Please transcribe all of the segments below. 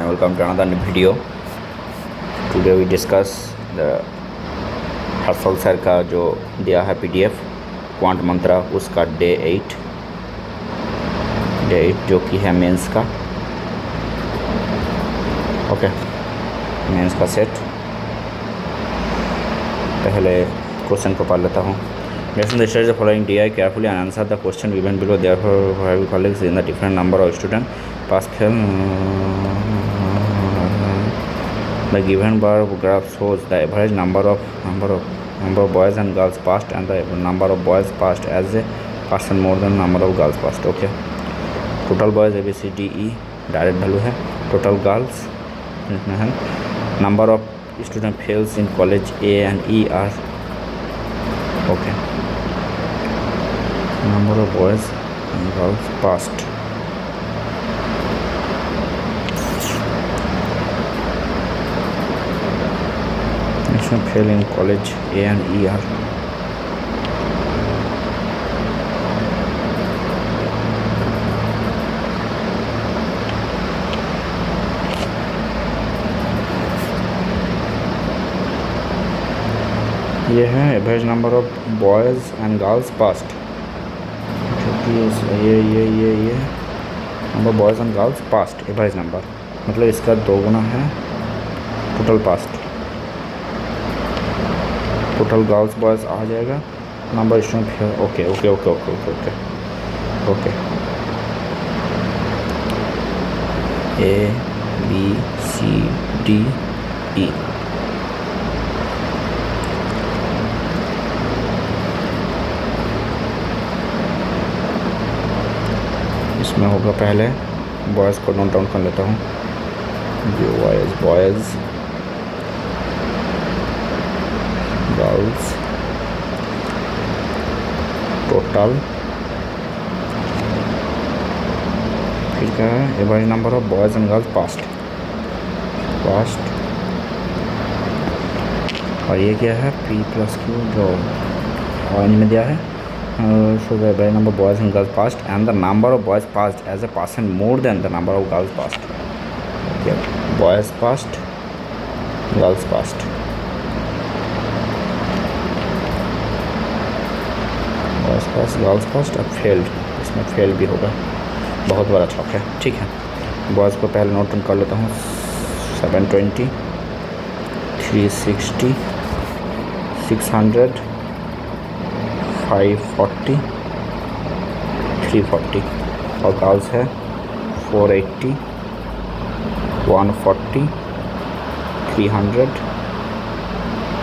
welcome to another video. Today we discuss the Harshal sir का जो दिया है PDF क्वांट मंत्रा, उसका डे 8 जो कि है मेंस का। ओके, मेंस का सेट। पहले क्वेश्चन को पढ़ लेता हूँ। Based on the study, the following DI carefully and answer the question given below. Therefore, have colleagues in the different number of students pass fail. The given bar graph shows the average number of boys and girls passed and the number of boys passed as a percent more than number of girls passed. Okay. Total boys A B C D E direct value है. Total girls number of student fails in college A and E are okay. Number of boys and girls passed. Student fail in college A and E are ये है average number of boys and girls passed. ये number boys and girls passed average number, मतलब इसका 2 गुना है total passed. Total girls boys आ जाएगा, number student okay okay okay okay okay okay okay A B C D E। इसमें होगा पहले बॉयज़ को नोट डाउन कर लेता हूँ। बॉयज़ गर्ल्स टोटल, फिर क्या है average number of boys and girls past. और ये क्या है P प्लस Q जो ऑरेंज में दिया है। So the average number of boys and girls passed and the number of boys passed as a percent more than the number of girls passed. Okay. Boys passed, girls passed. Boys passed, girls passed, अब failed, इसमें fail भी होगा, बहुत बड़ा छक है। ठीक है, बॉयज़ को पहले नोट डाउन कर लेता हूँ। 720, 360, 600, 540, 340 और गर्ल्स है 480, 140, 300,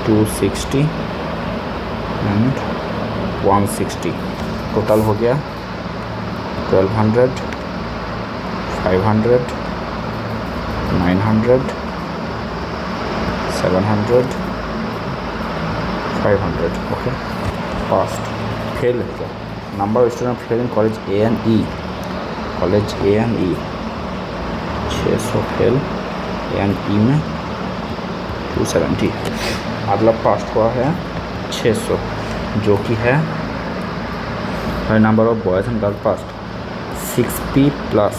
260 एंड 160। टोटल हो गया 1200, 500, 900, 700, 500। Okay, past. फेल है number of student fail in college A and E। College A and E 600 fail A and E में 270। अगला पास्ट हुआ है 600 जो कि है number of boys and girls past 6P plus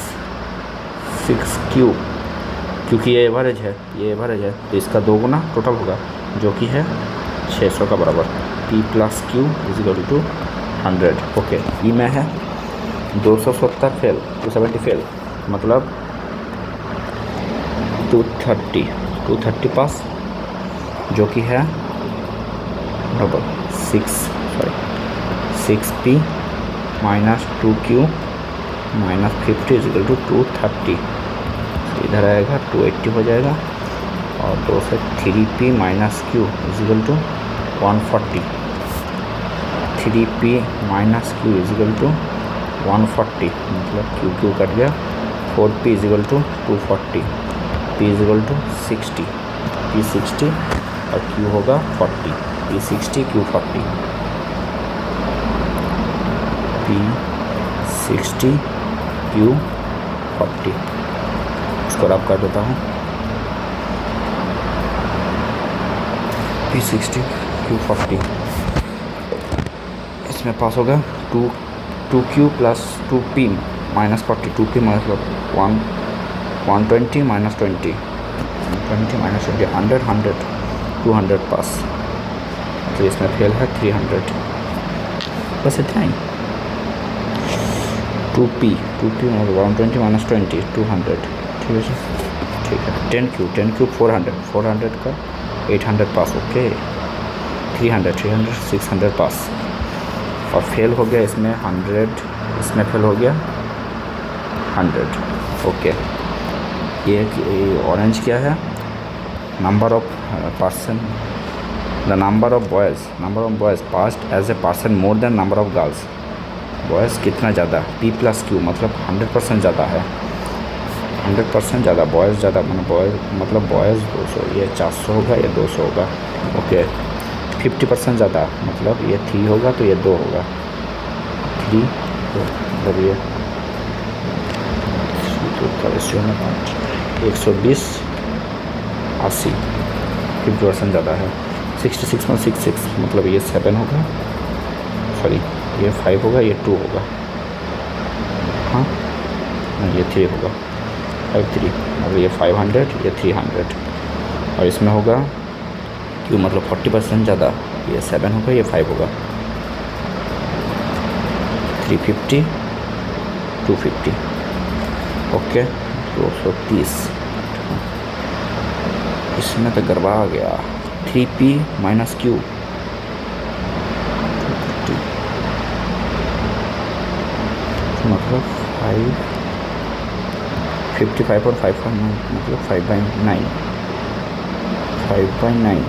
6Q, क्योंकि ये एवरेज है तो इसका 2 गुना टोटल होगा जो कि है 600 का बराबर। P plus Q is equal to 100। Okay, E में है 270 फेल, 270 फेल, मतलब 230 पास जो कि है double 6P minus 2Q minus 50 is equal to 230। इधर आएगा 280 हो जाएगा और 2 से 3P minus Q is equal to 140। 3P minus Q is equal to 140, मतलब Q कट गया। 4P is equal to 240, P is equal to 60, P 60 और Q होगा 40, P 60 Q 40, P 60 Q 40। इसको रब कर देता हूँ। P 60 Q 40 इसमें पास होगा 2Q plus 2P minus 40, 2P minus 1 120 minus 20, 120 minus 20, 100 100 200 पास, तो इसमें फेल है 300, बस इतना ही। 2p मतलब 120 माइनस 20 200, ठीक है, ठीक है। 10 क्यूब 400 का 800 पास, ओके। 300 600 पास, और फेल हो गया इसमें 100, इसमें फेल हो गया 100, ओके। ये ऑरेंज क्या है, number of person, the number of boys passed as a person more than number of girls, boys कितना ज़्यादा, p प्लस क्यू मतलब 100% ज़्यादा है, 100% ज़्यादा, बॉयज़ ज़्यादा मतलब बॉयज़ 200, ये 400 होगा, ये 200 होगा, ओके। 50% ज़्यादा मतलब ये 3 होगा तो ये 2 होगा, 3 मतलब ये 120 80, 50% ज़्यादा है। 66.66 मतलब ये 7 होगा, सॉरी ये 5 होगा, ये 2 होगा, हाँ ये 3 होगा, 53 मतलब ये 500, ये 300, और इसमें होगा क्यों मतलब 40% ज़्यादा, ये 7 होगा, ये 5 होगा, 350 250, ओके। 230, इसमें तो गड़बड़ा आ गया। 3p माइनस क्यू, मतलब 55 और 5 मतलब 5/9, 5/9,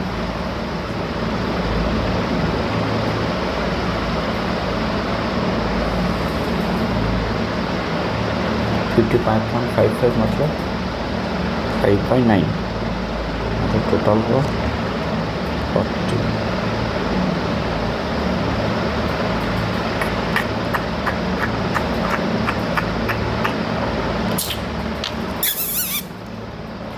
मतलब 5/9 मतलब टोटल हुआ 40,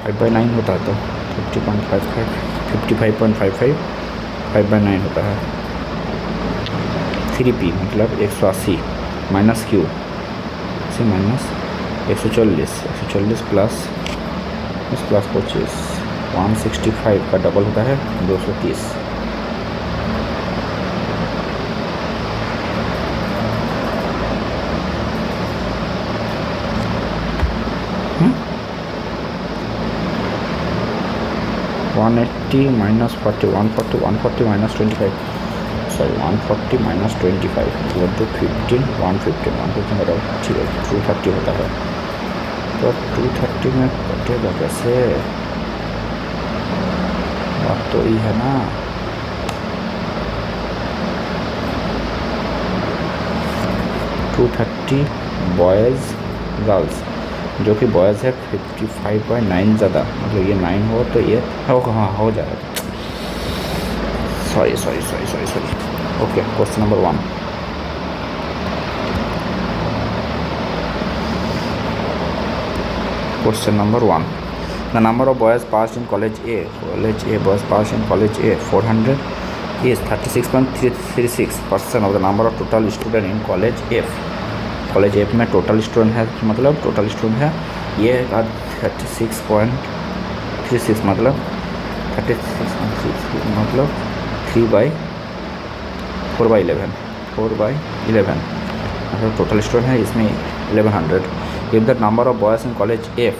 5/9 होता है तो 50.55, 55.55 5/9 होता है। 3p मतलब 180 माइनस क्यू से माइनस 140 प्लस 25, 165 का डबल होता है 230, 180 minus 40, 140 minus 25, sorry 140 minus 25 equal to 15, 115 मेरा ठीक है 230 होता है, तो 230 में कटेगा कैसे, बात तो ये है ना। बॉयज़ गर्ल्स, जो कि बॉयज़ है 55/9 ज़्यादा, मतलब ये 9 हो तो ये हाँ हो जाएगा, sorry, okay. Question number 1, question number 1, the number of boys passed in college A boys passed in college A 400 is 36.36% of the number of total student in college F। College F में total student है, मतलब total student है ये 36.36 मतलब 36.6 मतलब 4/11 मतलब total student है इसमें 1100। If the number of boys in college F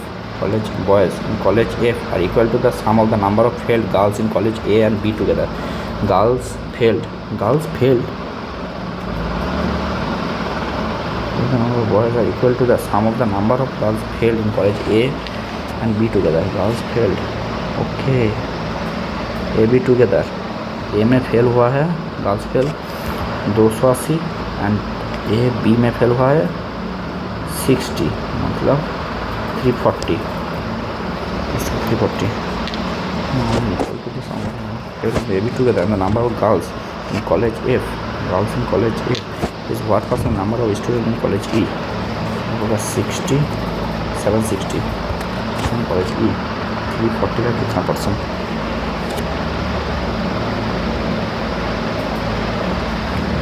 are equal to the sum of the number of failed girls in college A and B together, girls failed, if the number of boys are equal to the sum of the number of girls failed in college A and B together, girls failed, okay, A B together, A में fail हुआ है girls fail 280 and A B में fail हुआ है 60 मतलब 340, maybe together the number of girls in college F is what percent number of students in college E, होगा 60 760 college E 340 का कितना परसेंट,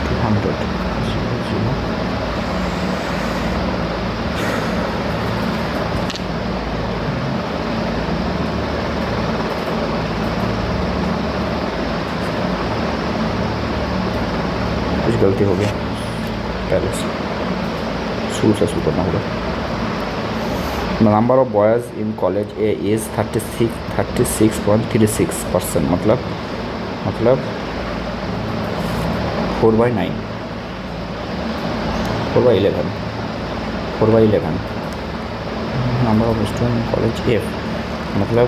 200 0 गलती हो गया, पहले से शुरू से शुरू करना होगा। The number of boys in college A is 36.36%, मतलब 4/9, 4/11, 4/11। Number of student in college F, मतलब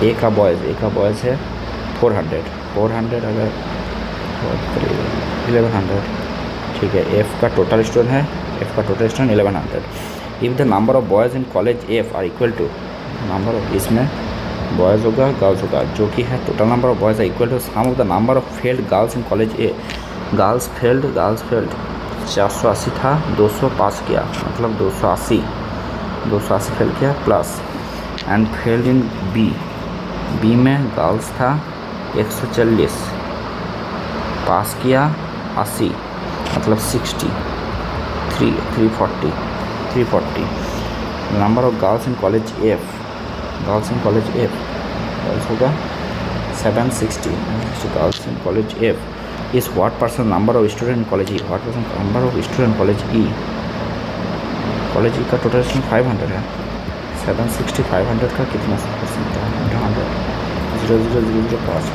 ए का बॉयज़ है 400 अगर 1100, ठीक है। एफ का टोटल स्टूडेंट है, 1100। If the number of boys in college F are equal to number of, इसमें बॉयज़ होगा गर्ल्स होगा, जो कि है total number of boys equal to sum of the number of failed girls in college A. Girls failed 480 था, 200 pass किया, मतलब 280 fail किया plus, and failed in B में गर्ल्स था 140, पास किया 80, मतलब 60, 340। Number of girls in college F, girls होगा 760। Girls in college F is what percent number of student in college E, what percent number of student college E. College E का total student 500 है, 760 500 का कितना percent है, 100, 0.0005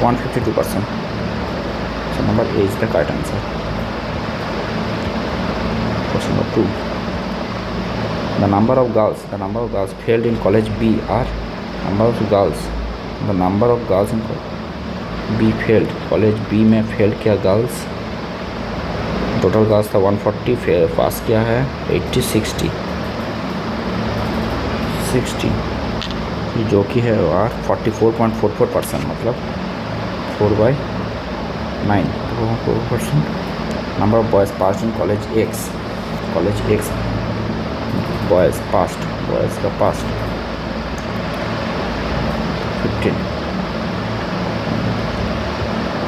152%। So number A is the correct answer. Question number 2. The number of girls failed in college B are the number of girls in B failed, college B में failed किया girls, total girls था 140, pass किया है 80, 60, जो कि है 44.44%, मतलब 4/9, 4%। Number of boys passed in college x, boys का past 15,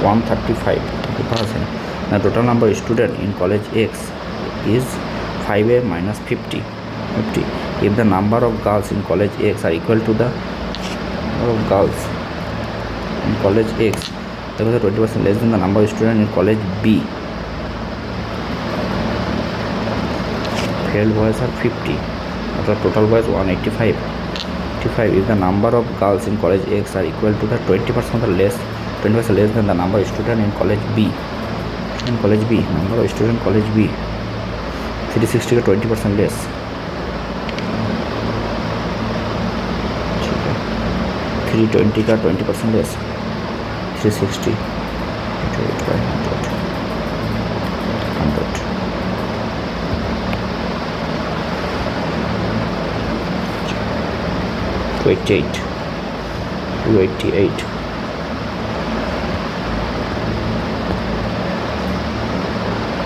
135%। The total number of students in college X is 5A minus 50. If the number of girls in college X are equal to the number of girls in college X, that is 20% less than the number of students in college B. Failed boys are 50. The total boys 185. If the number of girls in college X are equal to the 20% less than the number of students in college B. number of students in college B 360 का 20% less, ठीक है। 320 का 20% less, 360 100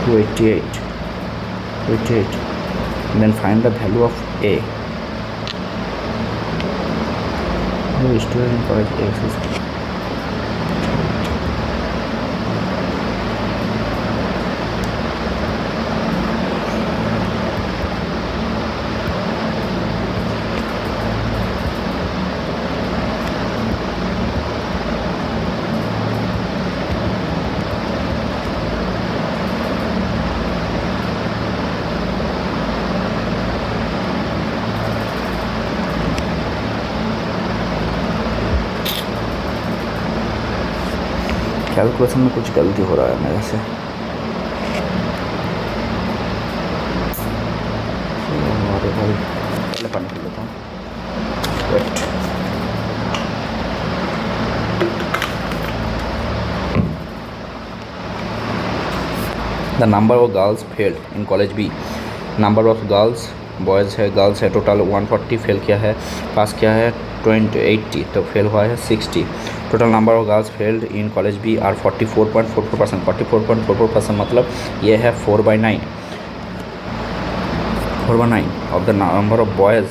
288 and then find the value of A. No student in college X is calculation में कुछ गलती हो रहा है मेरे से। पहले पानी पी लेता हूँ। The number of girls failed in college B, number of girls, boys है गर्ल्स है टोटल 140, फेल किया है, पास किया है 80, तो फेल हुआ है 60। Total number of girls failed in college B are 44.44%, 44.44%, मतलब ये है 4/9 of the number of boys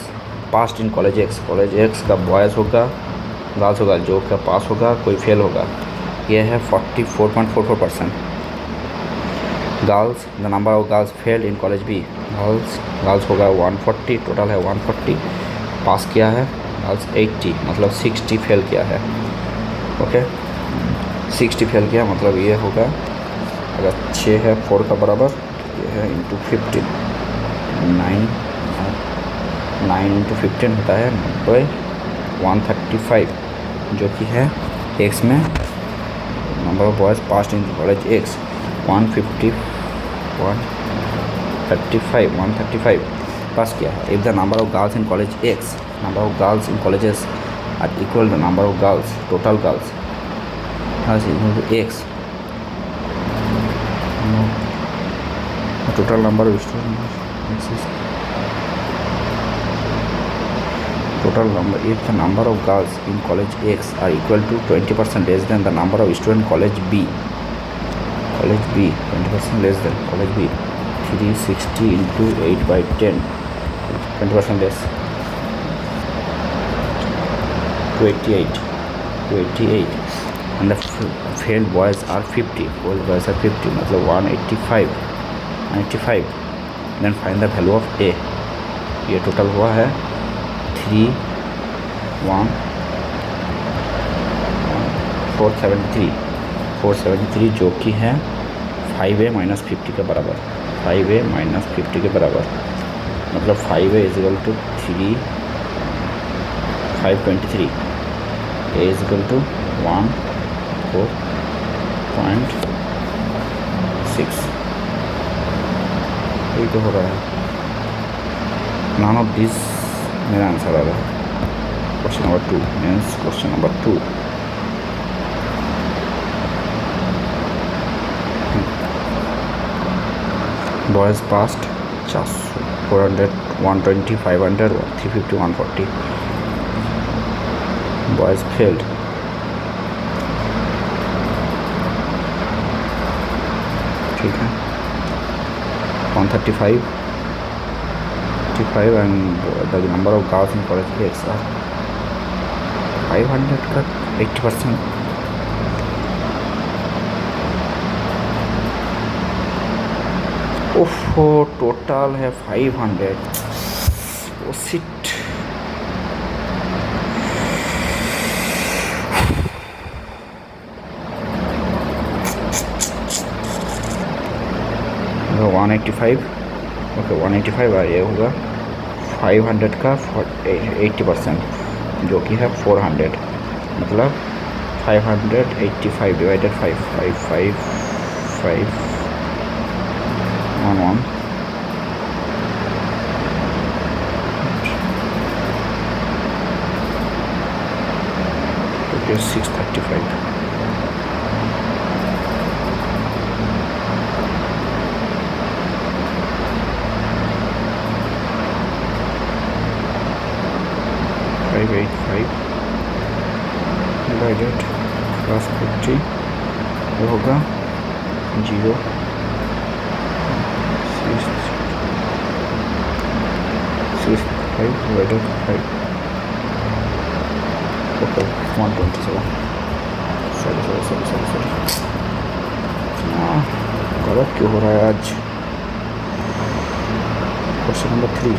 passed in college X का बॉयज़ होगा गर्ल्स होगा, जो का पास होगा कोई फेल होगा, ये है 44.44%। Girls, the number of girls failed in college B, girls होगा 140, टोटल है 140, पास किया है गर्ल्स 80, मतलब 60 फेल किया है। ओके, 60 फेल किया, मतलब ये होगा अगर 6 है 4 का बराबर, ये है इंटू 15, 9 इंटू 15 होता है 90, 135 जो कि है एक्स में number of boys passed in college X 135 pass किया है। If the number of girls in college X, number of girls in colleges are equal the number of girls, total girls is equal to x, total number of students is total number. If the number of girls in college X are equal to 20% less than the number of students college B 20% less than college B, 360 into 8 by 10, 20% less, 288 and the failed boys are 50, मतलब 185, then find the value of A। ये total हुआ है 473 जो कि है 5A minus 50 के बराबर, 5A minus 50 के बराबर, मतलब 5A is equal to 523, A is equal to 1.6, ये तो हो रहा है। नॉन ऑफ दिस मेरा आंसर आ रहा है। Question number 2 means question number 2 boys passed 400, 400, 120, 500, 350, 140, boys failed, ठीक है 135 and the number of girls in college X are 500 का 80%, ओफो टोटल है 500, ओ शिट, तो 185, ओके 185 और ये होगा 500 का 80% जो कि है 400, मतलब 585 डिवाइडेड 5 1 okay 635, डिवाइडेड प्लस 50 ये होगा 0 6 5 डिवाइडेड 5 ओके 127, सॉरी गलत क्यों हो रहा है आज। Question number 3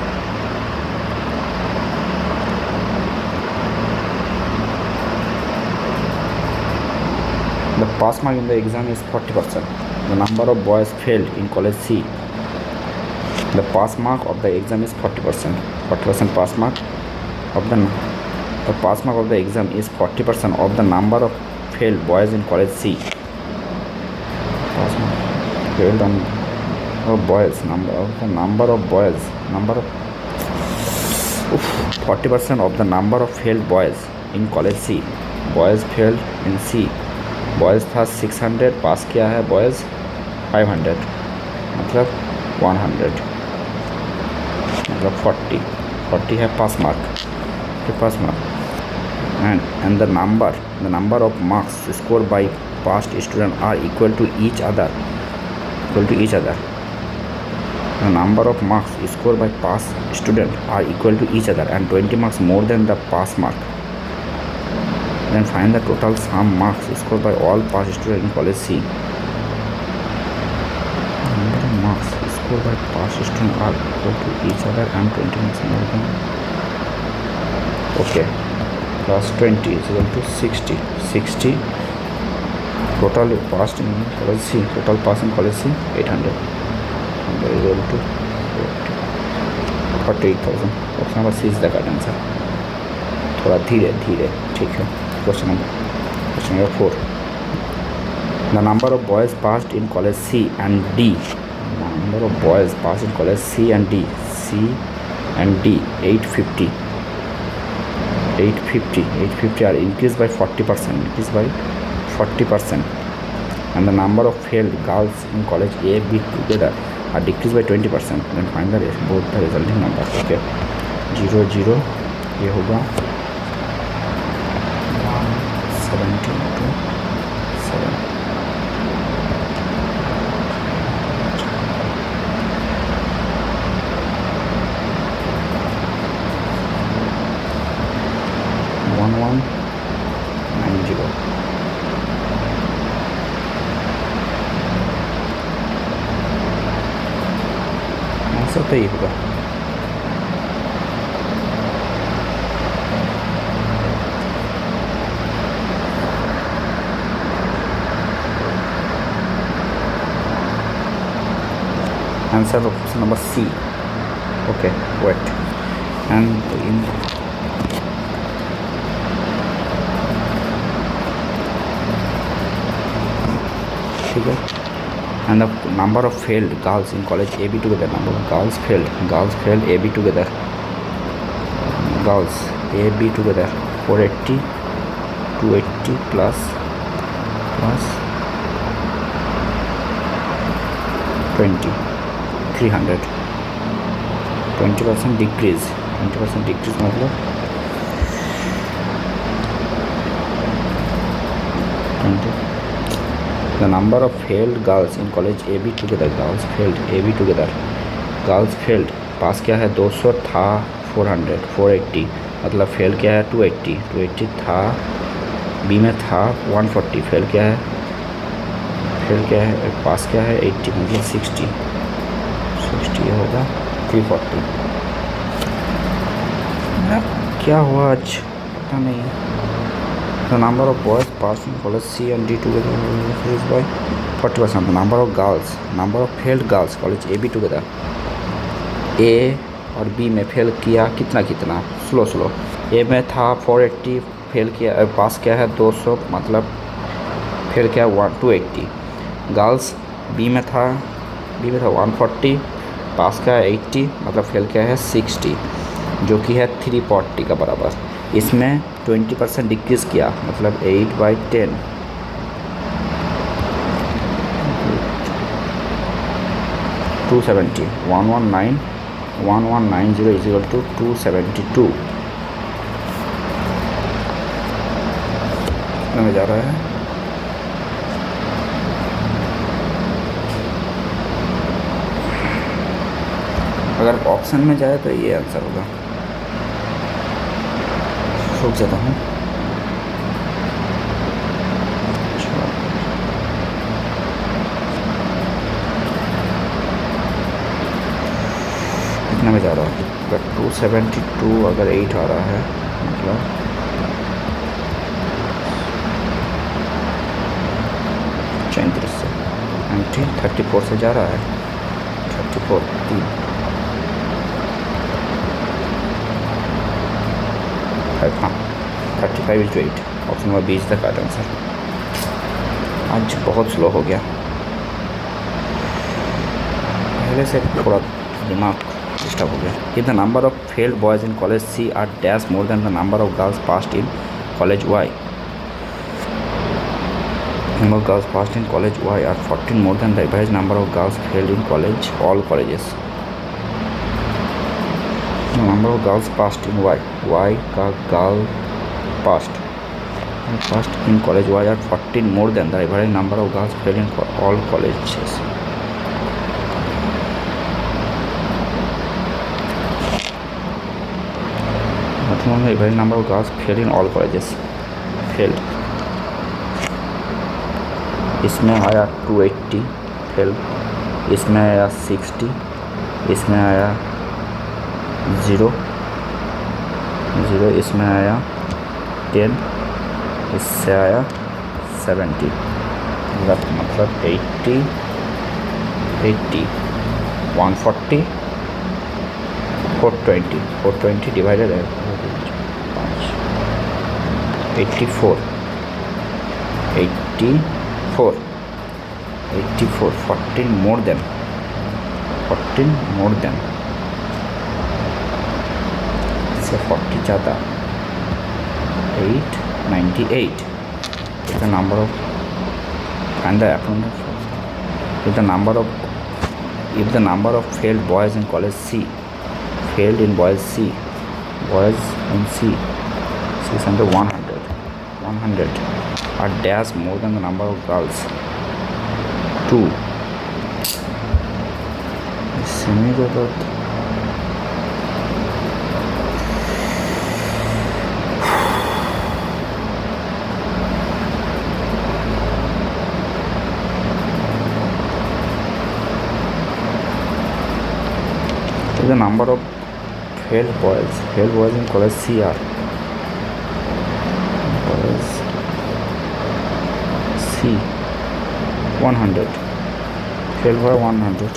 The pass mark in the exam is 40%. The number of boys failed in college C. The pass mark of the exam is 40%. 40% pass mark of the pass mark of the exam is 40% of the number of failed boys in college C. Pass mark failed on boys, number of boys, 40% of the number of failed boys in college C. Boys failed in C. Boys था 600, पास किया है boys 500, मतलब 100, मतलब 40 है पास mark, and the number of marks scored by past student are equal to each other. The number of marks scored by past student are equal to each other and 20 marks more than the pass mark. Then find the total sum marks scored by all past students in college C. Number of marks scored by past students are equal to each other and 20 marks more than. Okay, plus 20 is equal to 60. total passed in college C, total pass in college C 800 equal to 48,000. Option number C is the correct answer. थोड़ा धीरे धीरे, ठीक है. Question number 4. The number of boys passed in college C and D. Number of boys pass in college C and D 850 are increased by 40%, and the number of failed girls in college A, B together are decreased by 20%. Then find the both the resulting number. Okay, 0 0 ये होगा 170 to 7. Answer तो ये होगा. Answer option number C. Okay, wait and in ठीक है. And the number of failed girls in college AB together. Number of girls failed AB together. Girls AB together 480, 280 plus 20, 300. 20% decrease. मतलब 20. The number of failed girls in college AB together. Girls failed. पास क्या है 200 था 480, मतलब fail क्या है 280 था. B में था 140, फेल क्या है पास क्या है 80, मतलब 60 होगा 340. क्या हुआ आज पता नहीं. The number of boys passed in college C and D together increased by 40%. The number of failed girls college AB together. A और B में फेल किया कितना स्लो. A में था 480, फेल किया पास क्या है 200, मतलब फेल क्या है 280. गर्ल्स B में था 140, पास क्या है 80, मतलब फेल क्या है 60, जो कि है 340 का बराबर. इसमें 20% डिक्रीज़ किया, मतलब 8/10. 270 1190 is equal to 272. कितने में जा रहा है? अगर ऑप्शन में जाए तो ये आंसर होगा. रुक जाता हूँ. कितने में जा रहा है? अगर 272 अगर 8 आ रहा है, मतलब 34 से जा रहा है 34 3 हाँ 35 is to 8. ऑप्शन नंबर 20 तक आता आंसर. आज बहुत स्लो हो गया, पहले से थोड़ा दिमाग डिस्टर्ब हो गया. If the number of failed boys in college C are dash more than the number of girls passed in college Y. Number of girls passed in college Y are 14 more than the average number of girls failed in college all colleges. The number of girls passed in Y का girl passed in college Y are 14 more than the average number of girls failed in all colleges. मतलब average number of girls failed in all colleges. failed. इसमें आया 280 fail, इसमें आया 60, इसमें आया 0, इसमें आया 10, इससे आया 70. मतलब 80 80 140 420 डिवाइडेड है 84 14 more than से 40 ज़्यादा 898 is the number of, and the if the number of failed boys in college C, failed in boys in C 600 100 are dash more than the number of girls 2 the number of failed boys in college C are college C 100 failed by 100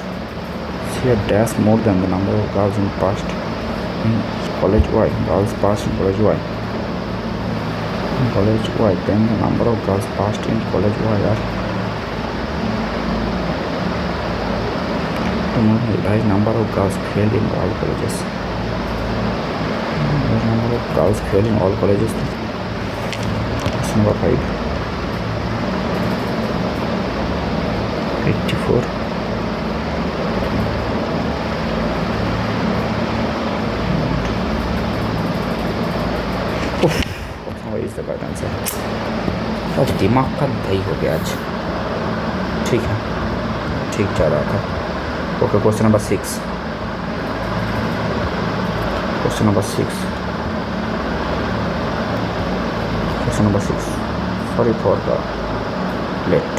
C a dash more than the number of girls in past in college Y, girls passed in college Y, then the number of girls passed in college Y are the number of girls failed in all colleges. The number of girls failed in all colleges. Question number 5. 84. Option Y is the right answer. आज दिमाग का दही हो गया आज. ठीक है, ठीक जा रहा था. Okay, question number 6. Sorry for the late.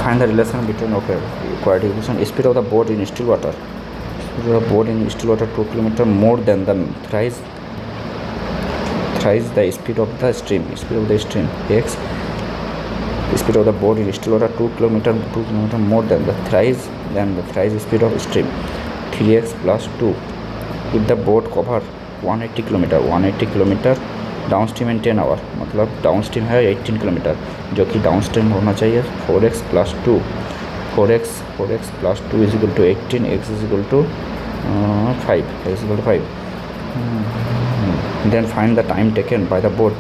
Find the relation between required equation speed of the boat in still water. Speed of the boat in still water 2 km more than the thrice the speed of the stream. X speed of the boat in still water 2 km more than the thrice speed of stream 3x plus 2. If the boat cover 180 km downstream in 10 hour, मतलब downstream है 18 kilometre, जो कि downstream होना चाहिए 4x plus 2 is equal to 18, x is equal to 5. Then find the time taken by the boat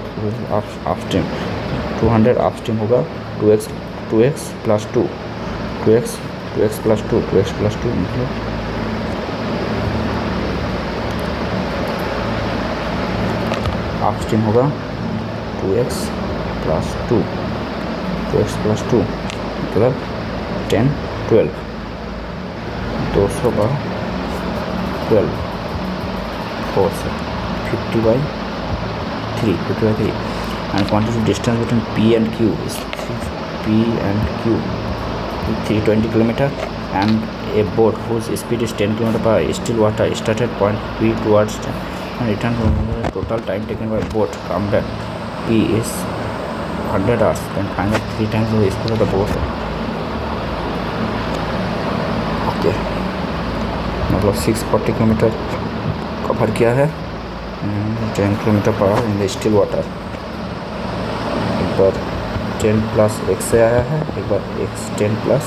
upstream. 200 upstream होगा 2x plus 2 मतलब upstream होगा 2x plus 2 मतलब 10 12 200 का 12 4 से 50/3 and quantity distance between P and Q is 320 km and a boat whose speed is 10 km per hour still water started point P towards and return from the total time taken by boat come back P is 100 hours, then find out 3 times the speed of the boat. Okay, मतलब 640 km cover किया है 10 km per hour in the still water. एक बार 10 plus x से आया है, एक बार x 10 plus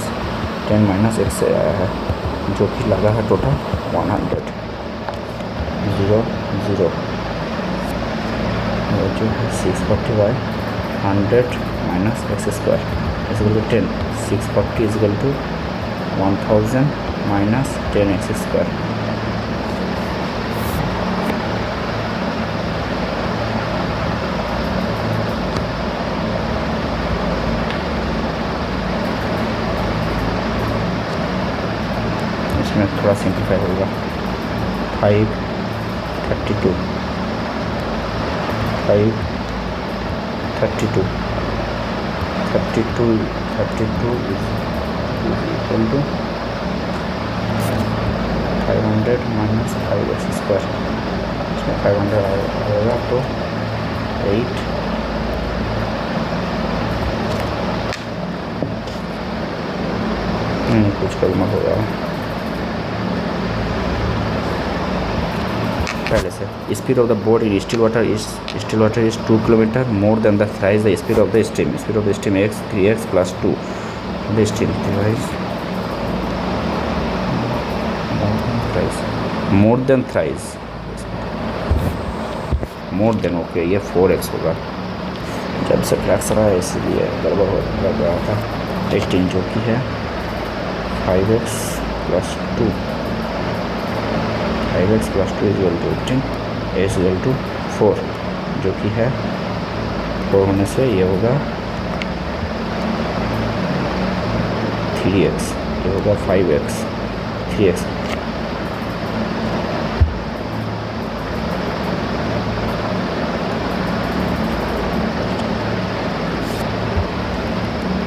10 minus x से आया है, जो कि लगा है टोटल 100 0 जो है 640/100 minus x square is equal to 10. 640 is equal to 1000 minus 10x square. इसमें थोड़ा सिंप्लीफाई होगा 532 is equal to 500 minus 5x square. इसमें 500 आएगा तो 8 कुछ गलत हो गया पहले से। Speed of the boat in still water is 2 kilometre more than the thrice the speed of the steam. Speed of the steam x 3x + 2 the steam thrice more than thrice more than. Okay ये 4x होगा, जब से fraction आया इसलिए गड़बड़ हो रहा था। 18 जो कि है 5x + 2 5x + 2 = 18 a = 4 जो कि है 4 होने से ये होगा 3x, ये होगा 5x 3x।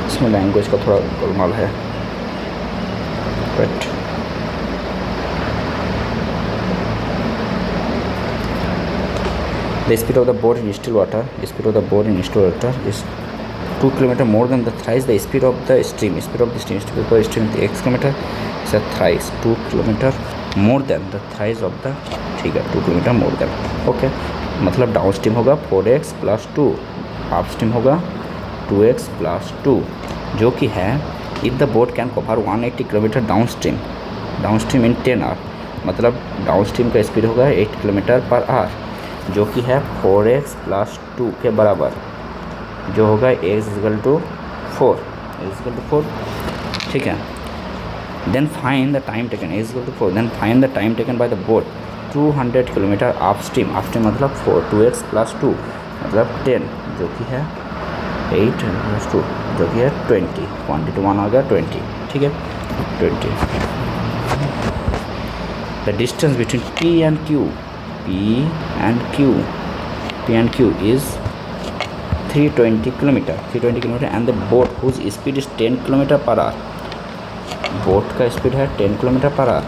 इसमें लैंग्वेज का थोड़ा गोलमाल है but the speed of the boat in still water is 2 kilometer more than the thrice the speed of the stream। speed of the stream x kilometer is a thrice 2 kilometer more than the thrice of the, ठीक है 2 kilometre more than. Okay मतलब down stream होगा 4x + 2, up stream होगा 2x + 2 जो कि है if the boat can cover 180 kilometre downstream in 10 hour, मतलब downstream का स्पीड होगा 8 km/h जो कि है 4x + 2 के बराबर, जो होगा x = 4 ठीक है। Then find the time taken x = 4, then find the time taken by the boat 200 kilometre upstream मतलब 2x + 2 मतलब 10 जो कि है 8 + 2 जो कि है 20, क्वान्टिटी 1 आ गया 20, ठीक है 20। The distance between P and Q is 320 kilometre and the boat whose speed is 10 km/h। Boat का स्पीड है 10 km/h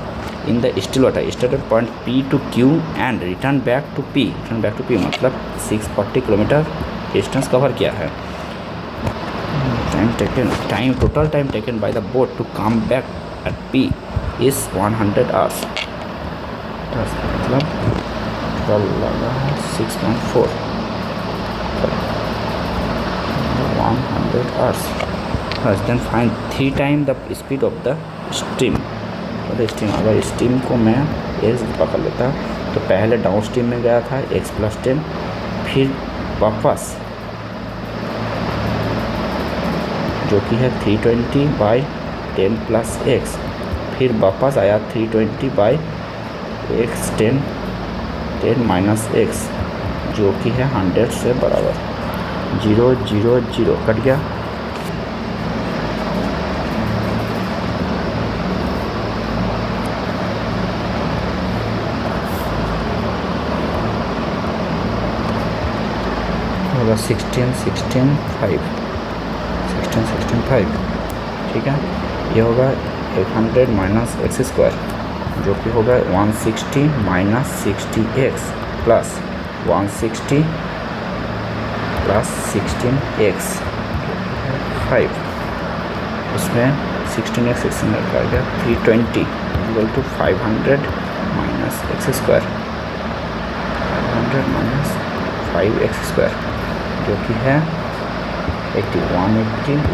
in the still water point P to Q and return back to P मतलब 640 kilometre distance cover किया है। Total time taken by the boat to come back at P is 100 hours, मतलब 6.4 100 hours। then find 3 times the speed of the stream। अगर steam को मैं x पकड़ लेता तो पहले डाउन स्ट्रीम में गया था x + 10, फिर वापस जो कि है 320/10 + x, फिर वापस आया 320/x 10 - x जो कि है 100 से बराबर। 0 0 0 कट गया, होगा 16 16 5 ठीक है। ये होगा 100 - x² जो कि होगा 160 - 60x + 160 + 16x 5, उसमें 16x 16 आ गया 320 = 500 - x² 500 - 5x² जो कि है 80 180 =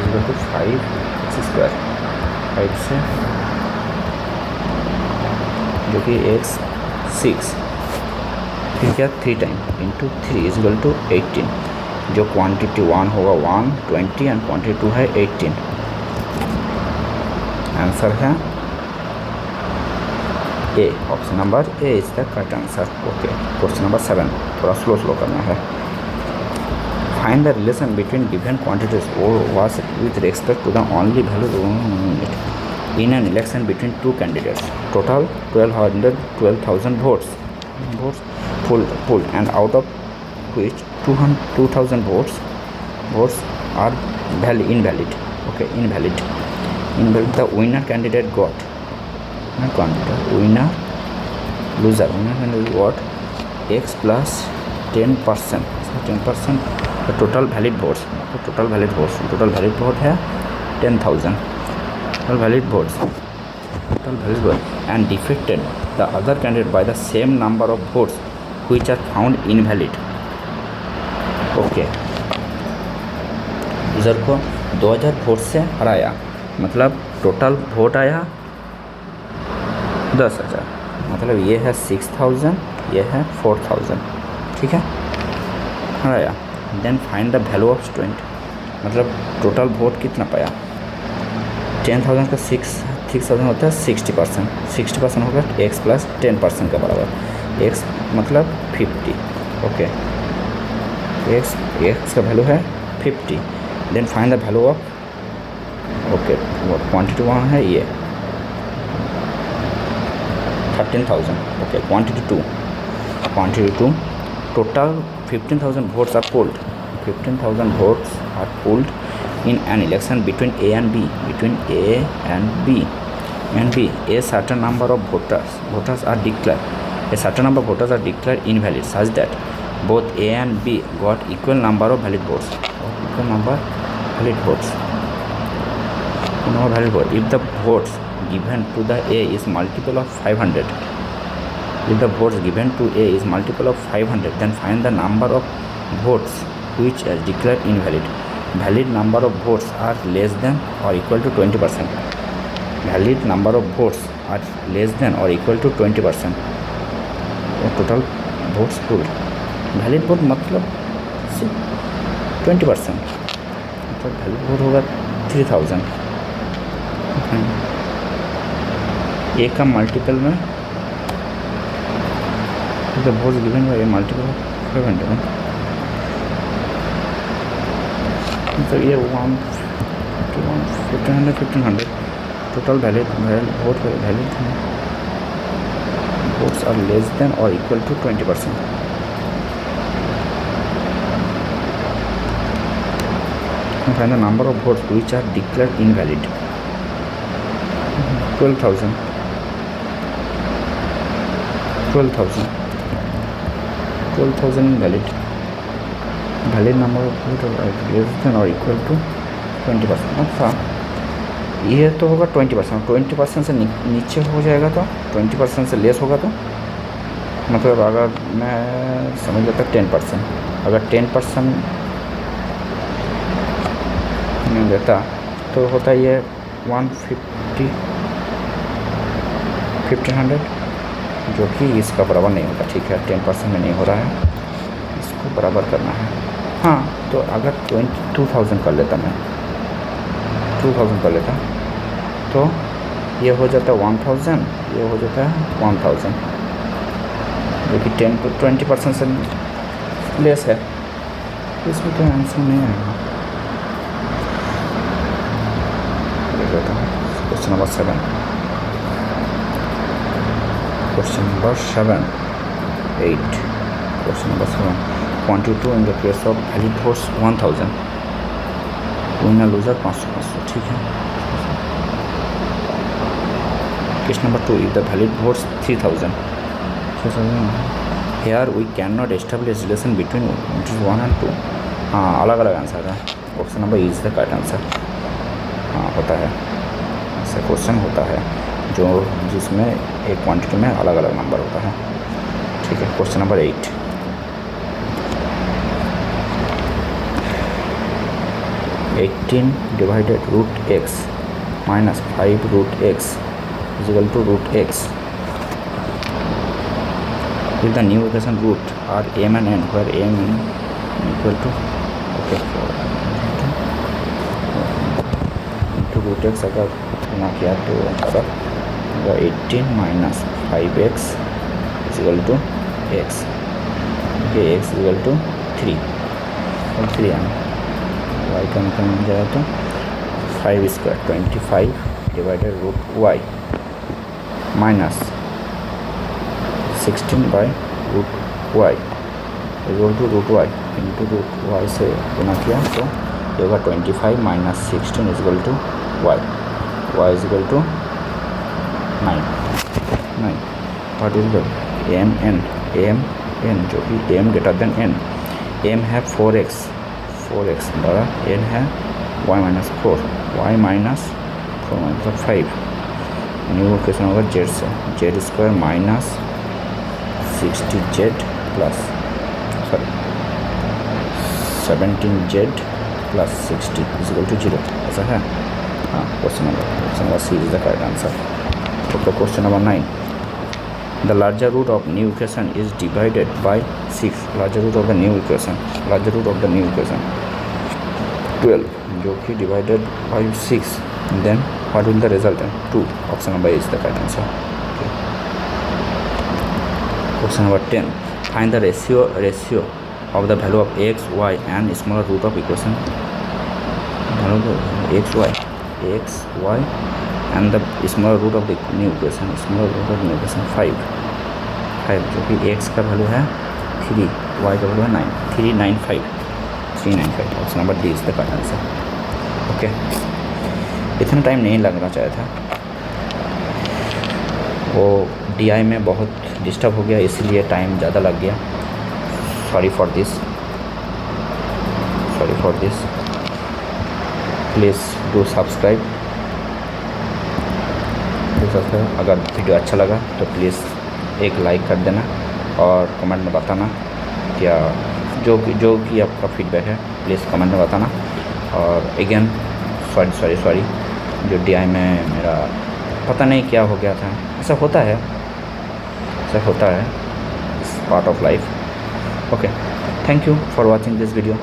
5x², 5 से जो कि x 6, ठीक है 3 टाइम × 3 = 18 जो क्वांटिटी 1 होगा 120 एंड क्वांटिटी 2 है 18। आंसर है A, option number A is the correct answer. Okay question number 7 थोड़ा स्लो करना है। Find the relation between given quantities was with respect to the only value in an election between 2 candidates. Total 12,000 votes pulled and out of which 2,000 votes are invalid। Okay, invalid। The winner candidate got loser candidate got x plus 10%। so 10% the total valid vote है 10,000। total valid votes total valid and defeated the other candidate by the same number of votes which are found invalid. Okay user को 2000 vote से हराया, मतलब total vote आया 10,000, मतलब ये है 6000, ये है 4000, ठीक है, हराया. Then find the value of student, मतलब टोटल वोट कितना पाया. 10,000 का 6,000 होता है 60%, 60% होगा x प्लस 10% के बराबर. x मतलब 50. ओके x का वैल्यू है 50. Then find the value of, okay quantity वहाँ है ये 13,000. Okay quantity to total 15,000 votes are polled. 15,000 votes are polled in an election between A and B. Between A and B, a certain number of voters are declared. A certain number of voters are declared invalid such that both A and B got equal number of valid votes. Equal number valid votes. If the votes given to the A is multiple of 500, if the votes given to A is multiple of 500, then find the number of votes which are declared invalid. Valid number of votes are less than or equal to 20%. Valid number of votes are less than or equal to 20%. Total votes pooled. Valid vote मतलब 20%, तो valid vote होगा 3000. A का multiple में the votes given by a multiple of 500, तो ये 1500 total valid vote valid votes are less than or equal to 20%. Find the number of votes which are declared invalid. 12,000 invalid. Valid number of votes are less than or equal to 20%. अच्छा ये तो होगा 20%. 20% से नीचे हो जाएगा तो 20% से लेस होगा तो मतलब अगर मैं समझ लेता 10%, अगर 10% में देता तो होता ये 1500, जो कि इसका बराबर नहीं होगा. ठीक है 10% में नहीं हो रहा है, इसको बराबर करना है. हाँ तो अगर 22,000 कर लेता मैं, 2000 कर लेता तो ये हो जाता है 1000, ये हो जाता है 1000, जो कि 20% से लेस है. इसमें तो आंसर नहीं आएगा. Question number 7. Question number 7, 8. Question number 7. Quantity 2 in the case of valid votes 1000. Winner loser 500. ठीक है. Question number 2. If the valid votes 3000. Here we cannot establish relation between 1 and 2. हाँ अलग अलग आंसर है. Option number is the correct answer. हाँ होता है, ऐसा क्वेश्चन होता है जो जिसमें एक क्वांटिटी में अलग अलग नंबर होता है. ठीक है. Question number 8. 18 divided root x minus 5 root x is equal to root x. If the new equation root are m and n, where m equal to into root x अगर गुना किया तो अगर 18 minus 5x is equal to x. Okay, x is equal to 3 और 3 आना. y का निकाल मिल जाएगा तो 5 square 25 divided root y minus 16 by root y equal to root y into root y से गुना किया तो ये होगा 25 minus 16 equal to y. y is equal to 9. What is the m n जो कि m greater than n. m है 4x बड़ा n है y माइनस 4 मतलब 5. न्यू इक्वेशन होगा जेड से, Z square minus 60z plus 17z plus 60 equal to 0, ऐसा है। हाँ, question number C is the correct answer. Okay, question number 9, the larger root of new equation is divided by 6। Larger root of the new equation, larger root of the new equation 12, जो कि divided by 6, then what will the resultant 2। Option number is the correct answer. Question number 10, find the ratio of the value of x, y and smaller root of equation, value of x, y and the smaller root of the new equation, smaller root of the new equation 5, जो कि x का value है 3, y का value है 9, 395। Option number D is the correct answer. Okay, इतना time नहीं लगना चाहिए था, वो DI में बहुत डिस्टर्ब हो गया, इसीलिए टाइम ज़्यादा लग गया। sorry for this, please do subscribe। अगर वीडियो अच्छा लगा तो प्लीज़ एक लाइक कर देना और कमेंट में बताना क्या जो कि आपका फीडबैक है, प्लीज़ कमेंट में बताना। और अगेन सॉरी जो DI में मेरा पता नहीं क्या हो गया था, ऐसा होता है, part of life. Okay, thank you for watching this video.